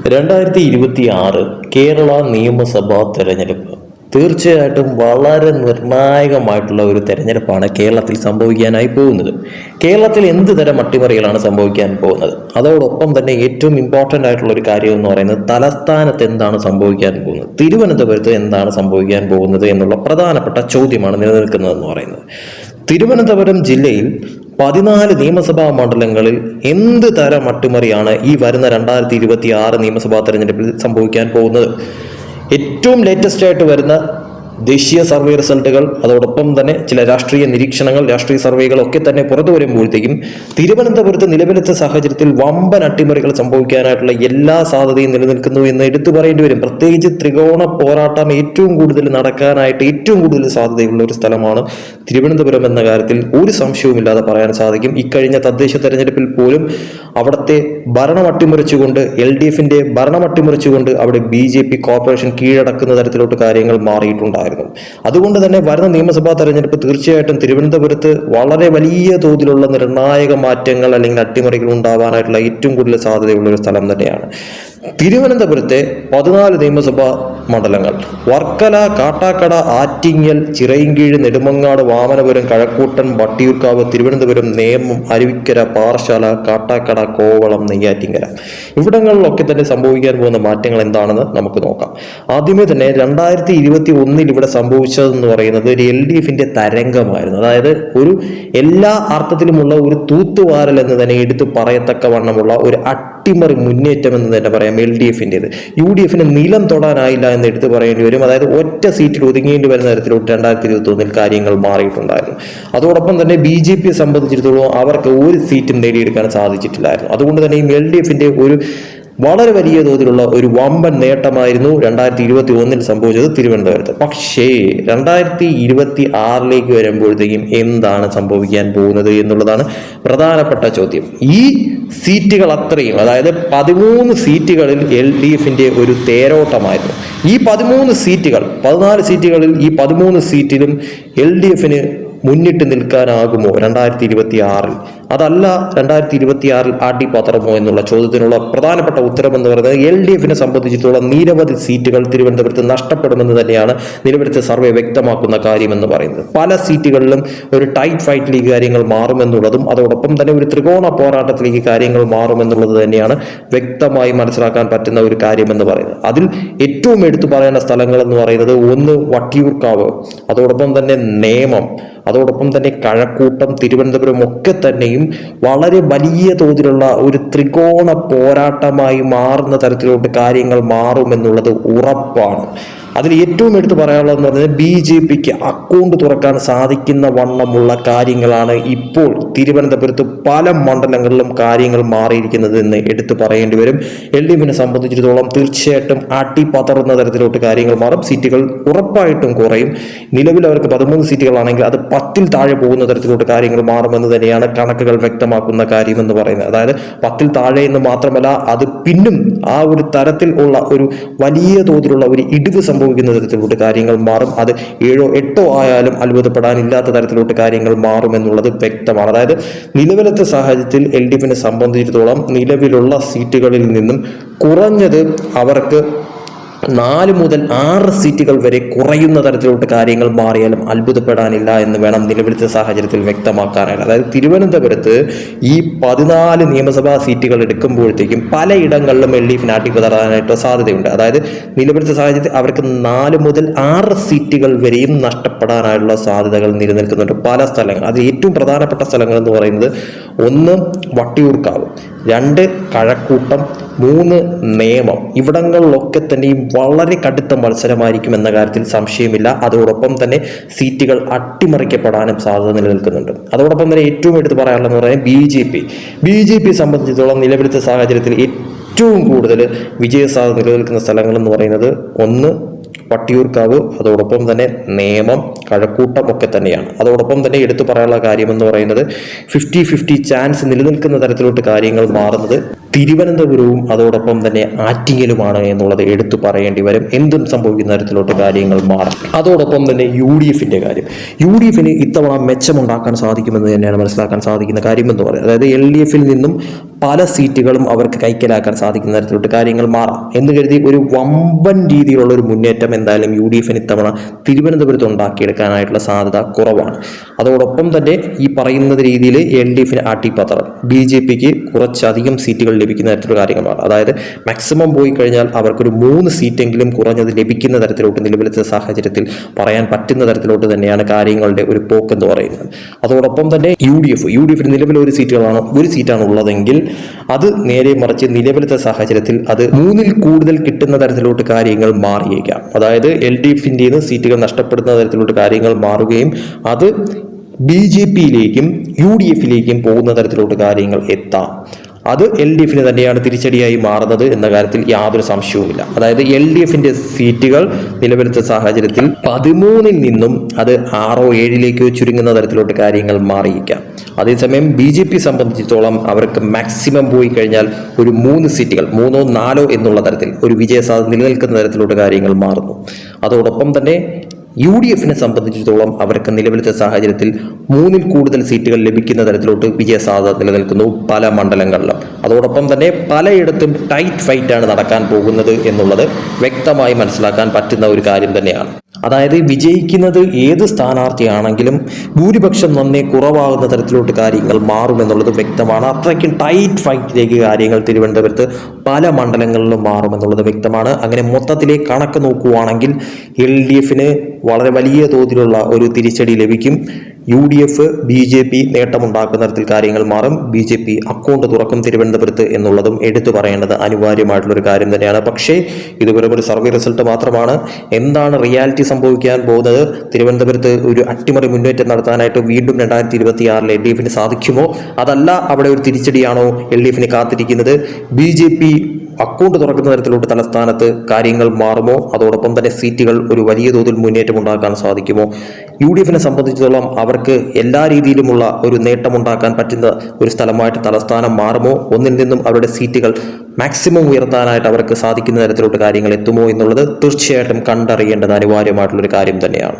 2026 കേരള നിയമസഭാ തെരഞ്ഞെടുപ്പ് തീർച്ചയായിട്ടും വളരെ നിർണായകമായിട്ടുള്ള ഒരു തെരഞ്ഞെടുപ്പാണ് കേരളത്തിൽ സംഭവിക്കാനായി പോകുന്നത്. കേരളത്തിൽ എന്ത് തരം അട്ടിമറികളാണ് സംഭവിക്കാൻ പോകുന്നത്? അതോടൊപ്പം തന്നെ ഏറ്റവും ഇമ്പോർട്ടൻ്റ് ആയിട്ടുള്ള ഒരു കാര്യം എന്ന് പറയുന്നത് തലസ്ഥാനത്ത് എന്താണ് സംഭവിക്കാൻ പോകുന്നത്, തിരുവനന്തപുരത്ത് എന്താണ് സംഭവിക്കാൻ പോകുന്നത് എന്നുള്ള പ്രധാനപ്പെട്ട ചോദ്യമാണ് നിലനിൽക്കുന്നതെന്ന് പറയുന്നത്. തിരുവനന്തപുരം ജില്ലയിൽ 14 നിയമസഭാ മണ്ഡലങ്ങളിൽ എന്ത് തരം അട്ടിമറിയാണ് ഈ വരുന്ന 2026 നിയമസഭാ തെരഞ്ഞെടുപ്പിൽ സംഭവിക്കാൻ പോകുന്നത്? ഏറ്റവും ലേറ്റസ്റ്റ് ആയിട്ട് വരുന്ന ദേശീയ സർവേ റിസൾട്ടുകൾ, അതോടൊപ്പം തന്നെ ചില രാഷ്ട്രീയ നിരീക്ഷണങ്ങൾ, രാഷ്ട്രീയ സർവേകളൊക്കെ തന്നെ പുറത്തു വരുമ്പോഴത്തേക്കും തിരുവനന്തപുരത്ത് നിലവിലത്തെ സാഹചര്യത്തിൽ വമ്പൻ അട്ടിമറികൾ സംഭവിക്കാനായിട്ടുള്ള എല്ലാ സാധ്യതയും നിലനിൽക്കുന്നു എന്ന് എടുത്തു പറയേണ്ടി വരും. പ്രത്യേകിച്ച് ത്രികോണ പോരാട്ടം ഏറ്റവും കൂടുതൽ നടക്കാനായിട്ട് ഏറ്റവും കൂടുതൽ സാധ്യതയുള്ള ഒരു സ്ഥലമാണ് തിരുവനന്തപുരം എന്ന കാര്യത്തിൽ ഒരു സംശയവുമില്ലാതെ പറയാൻ സാധിക്കും. ഇക്കഴിഞ്ഞ തദ്ദേശ തെരഞ്ഞെടുപ്പിൽ പോലും അവിടുത്തെ ഭരണം അട്ടിമറിച്ചുകൊണ്ട് LDFന്റെ ഭരണം അട്ടിമറിച്ചുകൊണ്ട് അവിടെ BJP കോർപ്പറേഷൻ കീഴടക്കുന്ന തരത്തിലോട്ട് കാര്യങ്ങൾ മാറിയിട്ടുണ്ടായിരുന്നു. അതുകൊണ്ട് തന്നെ വരുന്ന നിയമസഭാ തെരഞ്ഞെടുപ്പ് തീർച്ചയായിട്ടും തിരുവനന്തപുരത്ത് വളരെ വലിയ തോതിലുള്ള നിർണായക മാറ്റങ്ങൾ അല്ലെങ്കിൽ അട്ടിമറികൾ ഉണ്ടാവാനായിട്ടുള്ള ഏറ്റവും കൂടുതൽ സാധ്യതയുള്ള ഒരു സ്ഥലം തന്നെയാണ്. തിരുവനന്തപുരത്തെ 14 നിയമസഭാ മണ്ഡലങ്ങൾ വർക്കല, കാട്ടാക്കട, ആറ്റിങ്ങൽ, ചിറയിൻകീഴ്, നെടുമങ്ങാട്, വാമനപുരം, കഴക്കൂട്ടൻ, വട്ടിയൂർക്കാവ്, തിരുവനന്തപുരം, നേമം, അരുവിക്കര, പാറശാല, കാട്ടാക്കട, കോവളം, നെയ്യാറ്റിങ്കര ഇവിടങ്ങളിലൊക്കെ തന്നെ സംഭവിക്കാൻ പോകുന്ന മാറ്റങ്ങൾ എന്താണെന്ന് നമുക്ക് നോക്കാം. ആദ്യമേ തന്നെ 2021 ഇവിടെ സംഭവിച്ചതെന്ന് പറയുന്നത് ഒരു LDFന്റെ തരംഗമായിരുന്നു. അതായത് ഒരു എല്ലാ അർത്ഥത്തിലുമുള്ള ഒരു തൂത്തുവാരൽ എന്ന് തന്നെ എടുത്തു പറയത്തക്ക വണ്ണമുള്ള ഒരു അട്ടിമറി മുന്നേറ്റം എന്ന് തന്നെ പറയാം LDFന്റേത്. UDFന് നിലം തൊടാനായില്ല എന്ന് എടുത്തു പറയേണ്ടി വരും. അതായത് ഒറ്റ സീറ്റിൽ ഒതുങ്ങേണ്ടി വരുന്ന തരത്തിലോട്ട് 2021 കാര്യങ്ങൾ മാറിയിട്ടുണ്ടായിരുന്നു. അതോടൊപ്പം തന്നെ BJPയെ സംബന്ധിച്ചിടത്തോളം അവർക്ക് ഒരു സീറ്റും നേടിയെടുക്കാൻ സാധിച്ചിട്ടില്ലായിരുന്നു. അതുകൊണ്ട് തന്നെ ഈ LDFന്റെ ഒരു വളരെ വലിയ തോതിലുള്ള ഒരു വമ്പൻ നേട്ടമായിരുന്നു 2021 സംഭവിച്ചത് തിരുവനന്തപുരത്ത്. പക്ഷേ 2026 വരുമ്പോഴത്തേക്കും എന്താണ് സംഭവിക്കാൻ പോകുന്നത് എന്നുള്ളതാണ് പ്രധാനപ്പെട്ട ചോദ്യം. ഈ സീറ്റുകൾ അത്രയും, അതായത് 13 സീറ്റുകളിൽ LDFന്റെ ഒരു തേരോട്ടമായിരുന്നു. ഈ 13 സീറ്റുകൾ 14 സീറ്റുകളിൽ ഈ 13 സീറ്റിലും LDFന് മുന്നിട്ട് നിൽക്കാനാകുമോ 2026? അതല്ല 2026 അടിപത്രമോ എന്നുള്ള ചോദ്യത്തിനുള്ള പ്രധാനപ്പെട്ട ഉത്തരം എന്ന് പറയുന്നത് LDFനെ സംബന്ധിച്ചിടത്തോളം നിരവധി സീറ്റുകൾ തിരുവനന്തപുരത്ത് നഷ്ടപ്പെടുമെന്ന് തന്നെയാണ് നിലവിലത്തെ സർവേ വ്യക്തമാക്കുന്ന കാര്യമെന്ന് പറയുന്നത്. പല സീറ്റുകളിലും ഒരു ടൈറ്റ് ഫൈറ്റിലേക്ക് കാര്യങ്ങൾ മാറുമെന്നുള്ളതും അതോടൊപ്പം തന്നെ ഒരു ത്രികോണ പോരാട്ടത്തിലേക്ക് കാര്യങ്ങൾ മാറുമെന്നുള്ളത് തന്നെയാണ് വ്യക്തമായി മനസ്സിലാക്കാൻ പറ്റുന്ന ഒരു കാര്യമെന്ന് പറയുന്നത്. അതിൽ ഏറ്റവും എടുത്തു പറയേണ്ട സ്ഥലങ്ങൾ എന്ന് പറയുന്നത് ഒന്ന് വട്ടിയൂർക്കാവ്, അതോടൊപ്പം തന്നെ നേമം, അതോടൊപ്പം തന്നെ കഴക്കൂട്ടം, തിരുവനന്തപുരം ഒക്കെ തന്നെയും വളരെ വലിയ തോതിലുള്ള ഒരു ത്രികോണ പോരാട്ടമായി മാറുന്ന തരത്തിലോട്ട് കാര്യങ്ങൾ മാറുമെന്നുള്ളത് ഉറപ്പാണ്. അതിൽ ഏറ്റവും എടുത്ത് പറയാനുള്ളതെന്ന് പറഞ്ഞാൽ BJPക്ക് അക്കൗണ്ട് തുറക്കാൻ സാധിക്കുന്ന വണ്ണമുള്ള കാര്യങ്ങളാണ് ഇപ്പോൾ തിരുവനന്തപുരത്ത് പല മണ്ഡലങ്ങളിലും കാര്യങ്ങൾ മാറിയിരിക്കുന്നത് എന്ന് എടുത്തു പറയേണ്ടി വരും. LDFനെ സംബന്ധിച്ചിടത്തോളം തീർച്ചയായിട്ടും അട്ടിപ്പതറുന്ന തരത്തിലോട്ട് കാര്യങ്ങൾ മാറും. സീറ്റുകൾ ഉറപ്പായിട്ടും കുറയും. നിലവിൽ അവർക്ക് 13 സീറ്റുകളാണെങ്കിൽ അത് 10-ൽ താഴെ പോകുന്ന തരത്തിലോട്ട് കാര്യങ്ങൾ മാറുമെന്ന് തന്നെയാണ് കണക്കുകൾ വ്യക്തമാക്കുന്ന കാര്യമെന്ന് പറയുന്നത്. അതായത് 10-ൽ താഴെ എന്ന് മാത്രമല്ല, അത് പിന്നും ആ ഒരു തരത്തിൽ ഉള്ള ഒരു വലിയ തോതിലുള്ള ഒരു ഇടിവ് സംഭവിക്കുന്ന തരത്തിലോട്ട് കാര്യങ്ങൾ മാറും. അത് 7-ഓ 8-ഓ ആയാലും അത്ഭുതപ്പെടാനില്ലാത്ത തരത്തിലോട്ട് കാര്യങ്ങൾ മാറുമെന്നുള്ളത് വ്യക്തമാണ്. അതായത് നിലവിലത്തെ സാഹചര്യത്തിൽ LDFനെ സംബന്ധിച്ചിടത്തോളം നിലവിലുള്ള സീറ്റുകളിൽ നിന്നും കുറഞ്ഞത് അവർക്ക് 4 മുതൽ 6 സീറ്റുകൾ വരെ കുറയുന്ന തരത്തിലോട്ട് കാര്യങ്ങൾ മാറിയാലും അത്ഭുതപ്പെടാനില്ല എന്ന് വേണം നിലവിലത്തെ സാഹചര്യത്തിൽ വ്യക്തമാക്കാനായിട്ട്. അതായത് തിരുവനന്തപുരത്ത് ഈ 14 നിയമസഭാ സീറ്റുകൾ എടുക്കുമ്പോഴത്തേക്കും പലയിടങ്ങളിലും LDFന് അട്ടിപ്പതറാനായിട്ട് സാധ്യതയുണ്ട്. അതായത് നിലവിലത്തെ സാഹചര്യത്തിൽ അവർക്ക് 4 മുതൽ 6 സീറ്റുകൾ വരെയും നഷ്ടപ്പെടാനായിട്ടുള്ള സാധ്യതകൾ നിലനിൽക്കുന്നുണ്ട് പല സ്ഥലങ്ങൾ. അതിൽ ഏറ്റവും പ്രധാനപ്പെട്ട സ്ഥലങ്ങൾ എന്ന് പറയുന്നത് 1 വട്ടിയൂർക്കാവ്, 2 കഴക്കൂട്ടം, 3 നേമം. ഇവിടങ്ങളിലൊക്കെ തന്നെയും വളരെ കടുത്ത മത്സരമായിരിക്കും എന്ന കാര്യത്തിൽ സംശയമില്ല. അതോടൊപ്പം തന്നെ സീറ്റുകൾ അട്ടിമറിക്കപ്പെടാനും സാധ്യത നിലനിൽക്കുന്നുണ്ട്. അതോടൊപ്പം തന്നെ ഏറ്റവും എടുത്ത് പറയാനുള്ളതെന്ന് പറയാൻ BJP സംബന്ധിച്ചിടത്തോളം നിലവിലത്തെ സാഹചര്യത്തിൽ ഏറ്റവും കൂടുതൽ വിജയസാധ്യത നിലനിൽക്കുന്ന സ്ഥലങ്ങൾ എന്ന് പറയുന്നത് 1 വട്ടിയൂർക്കാവ്, അതോടൊപ്പം തന്നെ നേമം, കഴക്കൂട്ടം ഒക്കെ തന്നെയാണ്. അതോടൊപ്പം തന്നെ എടുത്തു പറയാനുള്ള കാര്യമെന്ന് പറയുന്നത് 50-50 ചാൻസ് നിലനിൽക്കുന്ന തരത്തിലോട്ട് കാര്യങ്ങൾ മാറുന്നത് തിരുവനന്തപുരവും അതോടൊപ്പം തന്നെ ആറ്റിങ്ങലുമാണ് എന്നുള്ളത് എടുത്തു പറയേണ്ടി വരും. എന്തും സംഭവിക്കുന്ന തരത്തിലോട്ട് കാര്യങ്ങൾ മാറും. അതോടൊപ്പം തന്നെ UDFന്റെ കാര്യം, UDFന് ഇത്തവണ മെച്ചമുണ്ടാക്കാൻ സാധിക്കുമെന്ന് തന്നെയാണ് മനസ്സിലാക്കാൻ സാധിക്കുന്ന കാര്യമെന്ന് പറയുന്നത്. അതായത് LDFൽ നിന്നും പല സീറ്റുകളും അവർക്ക് കൈക്കലാക്കാൻ സാധിക്കുന്ന തരത്തിലോട്ട് കാര്യങ്ങൾ മാറാം എന്ന് കരുതി ഒരു വമ്പൻ രീതിയിലുള്ള ഒരു മുന്നേറ്റം എന്തായാലും UDF ഇത്തവണ തിരുവനന്തപുരത്ത് ഉണ്ടാക്കിയെടുക്കാനായിട്ടുള്ള സാധ്യത കുറവാണ്. അതോടൊപ്പം തന്നെ ഈ പറയുന്ന രീതിയിൽ LDF ആട്ടിപ്പത്രം BJPക്ക് കുറച്ചധികം സീറ്റുകൾ ലഭിക്കുന്ന തരത്തിലുള്ള കാര്യങ്ങൾ മാറാം. അതായത് മാക്സിമം പോയി കഴിഞ്ഞാൽ അവർക്കൊരു 3 സീറ്റെങ്കിലും കുറഞ്ഞത് ലഭിക്കുന്ന തരത്തിലോട്ട് നിലവിലത്തെ സാഹചര്യത്തിൽ പറയാൻ പറ്റുന്ന തരത്തിലോട്ട് തന്നെയാണ് കാര്യങ്ങളുടെ ഒരു പോക്കെന്ന് പറയുന്നത്. അതോടൊപ്പം തന്നെ UDF നിലവിൽ ഒരു സീറ്റാണ് ഉള്ളതെങ്കിൽ അത് നേരെ മറിച്ച് നിലവിലത്തെ സാഹചര്യത്തിൽ അത് 3-ൽ കൂടുതൽ കിട്ടുന്ന തരത്തിലോട്ട് കാര്യങ്ങൾ മാറിയേക്കാം. അതായത് LDFന്റെ സീറ്റുകൾ നഷ്ടപ്പെടുന്ന തരത്തിലോട്ട് കാര്യങ്ങൾ മാറുകയും അത് BJPയിലേക്കും UDFിലേക്കും പോകുന്ന തരത്തിലോട്ട് കാര്യങ്ങൾ എത്താം. അത് LDFന് തന്നെയാണ് തിരിച്ചടിയായി മാറുന്നത് എന്ന കാര്യത്തിൽ യാതൊരു സംശയവുമില്ല. അതായത് LDFന്റെ സീറ്റുകൾ നിലവിലത്തെ സാഹചര്യത്തിൽ 13-ൽ നിന്നും അത് 6-7 ചുരുങ്ങുന്ന തരത്തിലോട്ട് കാര്യങ്ങൾ മാറിയേക്കാം. അതേസമയം BJP സംബന്ധിച്ചിടത്തോളം അവർക്ക് മാക്സിമം പോയി കഴിഞ്ഞാൽ ഒരു 3 സീറ്റുകൾ 3-4 എന്നുള്ള തരത്തിൽ ഒരു വിജയസാധ്യത നിലനിൽക്കുന്ന തരത്തിലോട്ട് കാര്യങ്ങൾ മാറുന്നു. അതോടൊപ്പം തന്നെ UDFനെ സംബന്ധിച്ചിടത്തോളം അവർക്ക് നിലവിലത്തെ സാഹചര്യത്തിൽ 3-ൽ കൂടുതൽ സീറ്റുകൾ ലഭിക്കുന്ന തരത്തിലോട്ട് വിജയസാധ്യത നിലനിൽക്കുന്നു പല മണ്ഡലങ്ങളിലും. അതോടൊപ്പം തന്നെ പലയിടത്തും ടൈറ്റ് ഫൈറ്റാണ് നടക്കാൻ പോകുന്നത് എന്നുള്ളത് വ്യക്തമായി മനസ്സിലാക്കാൻ പറ്റുന്ന ഒരു കാര്യം തന്നെയാണ്. അതായത് വിജയിക്കുന്നത് ഏത് സ്ഥാനാർത്ഥിയാണെങ്കിലും ഭൂരിപക്ഷം നന്നേ കുറവാകുന്ന തരത്തിലോട്ട് കാര്യങ്ങൾ മാറുമെന്നുള്ളത് വ്യക്തമാണ്. അത്രയ്ക്കും ടൈറ്റ് ഫൈറ്റിലേക്ക് കാര്യങ്ങൾ തിരുവനന്തപുരത്ത് പല മണ്ഡലങ്ങളിലും മാറുമെന്നുള്ളത് വ്യക്തമാണ്. അങ്ങനെ മൊത്തത്തിലെ കണക്ക് നോക്കുകയാണെങ്കിൽ LDFന് വളരെ വലിയ തോതിലുള്ള ഒരു തിരിച്ചടി ലഭിക്കും. UDF BJP നേട്ടമുണ്ടാക്കുന്ന തരത്തിൽ കാര്യങ്ങൾ മാറും. BJP അക്കൗണ്ട് തുറക്കും തിരുവനന്തപുരത്ത് എന്നുള്ളതും എടുത്തു പറയേണ്ടത് അനിവാര്യമായിട്ടുള്ളൊരു കാര്യം തന്നെയാണ്. പക്ഷേ ഇത് വെറും ഒരു സർവേ റിസൾട്ട് മാത്രമാണ്. എന്താണ് റിയാലിറ്റി സംഭവിക്കാൻ പോകുന്നത്? തിരുവനന്തപുരത്ത് ഒരു അട്ടിമറി മുന്നേറ്റം നടത്താനായിട്ട് വീണ്ടും 2026 LDFന് സാധിക്കുമോ? അതല്ല അവിടെ ഒരു തിരിച്ചടിയാണോ LDFന് കാത്തിരിക്കുന്നത്? BJP അക്കൗണ്ട് തുറക്കുന്ന തരത്തിലോട്ട് തലസ്ഥാനത്ത് കാര്യങ്ങൾ മാറുമോ? അതോടൊപ്പം തന്നെ സീറ്റുകൾ ഒരു വലിയ തോതിൽ മുന്നേറ്റം ഉണ്ടാക്കാൻ സാധിക്കുമോ? UDFനെ സംബന്ധിച്ചിടത്തോളം അവർക്ക് എല്ലാ രീതിയിലുമുള്ള ഒരു നേട്ടമുണ്ടാക്കാൻ പറ്റുന്ന ഒരു സ്ഥലമായിട്ട് തലസ്ഥാനം മാറുമോ? ഒന്നിൽ നിന്നും അവരുടെ സീറ്റുകൾ മാക്സിമം ഉയർത്താനായിട്ട് അവർക്ക് സാധിക്കുന്ന തരത്തിലോട്ട് കാര്യങ്ങൾ എത്തുമോ എന്നുള്ളത് തീർച്ചയായിട്ടും കണ്ടറിയേണ്ടത് അനിവാര്യമായിട്ടുള്ളൊരു കാര്യം തന്നെയാണ്.